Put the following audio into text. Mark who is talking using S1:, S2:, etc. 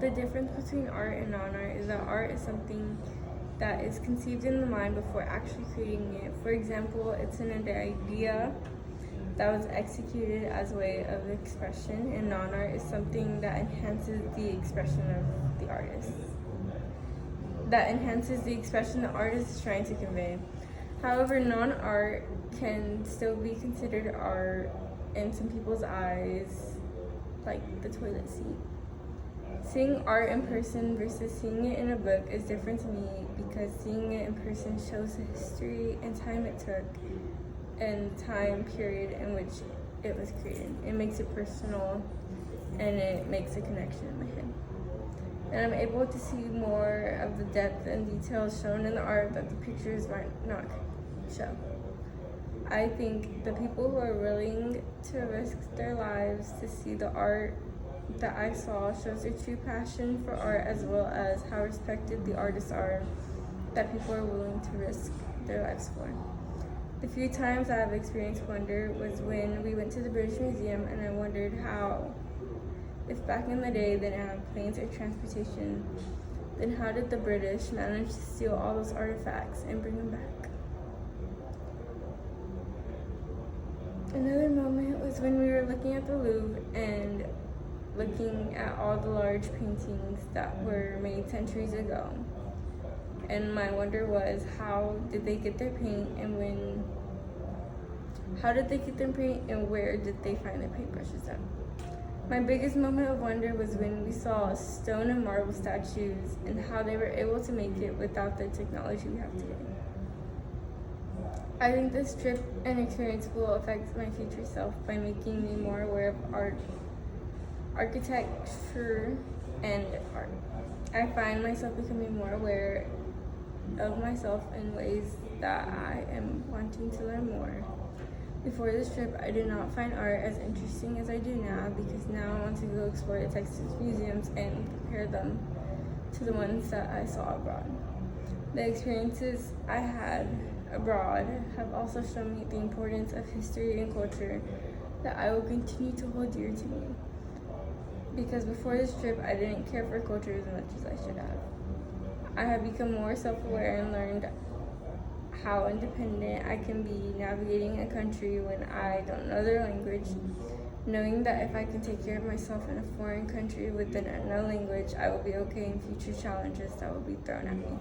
S1: The difference between art and non-art is that art is something that is conceived in the mind before actually creating it. For example, it's an idea that was executed as a way of expression, and non-art is something that enhances the expression of the artist. That enhances the expression the artist is trying to convey. However, non-art can still be considered art in some people's eyes, like the toilet seat. Seeing art in person versus seeing it in a book is different to me because seeing it in person shows the history and time it took and time period in which it was created. It makes it personal and it makes a connection in my head. And I'm able to see more of the depth and details shown in the art that the pictures might not show. I think the people who are willing to risk their lives to see the art that I saw shows their true passion for art, as well as how respected the artists are that people are willing to risk their lives for. The few times I have experienced wonder was when we went to the British Museum, and I wondered how, if back in the day they didn't have planes or transportation, then how did the British manage to steal all those artifacts and bring them back? Another moment was when we were looking at the Louvre and looking at all the large paintings that were made centuries ago. And my wonder was, how did they get their paint, and how did they get their paint, and where did they find their paintbrushes at? My biggest moment of wonder was when we saw stone and marble statues and how they were able to make it without the technology we have today. I think this trip and experience will affect my future self by making me more aware of art, architecture, and art. I find myself becoming more aware of myself in ways that I am wanting to learn more. Before this trip, I did not find art as interesting as I do now, because now I want to go explore the Texas museums and compare them to the ones that I saw abroad. The experiences I had abroad have also shown me the importance of history and culture that I will continue to hold dear to me. Because before this trip, I didn't care for culture as much as I should have. I have become more self-aware and learned how independent I can be navigating a country when I don't know their language, knowing that if I can take care of myself in a foreign country with an unknown language, I will be okay in future challenges that will be thrown at me.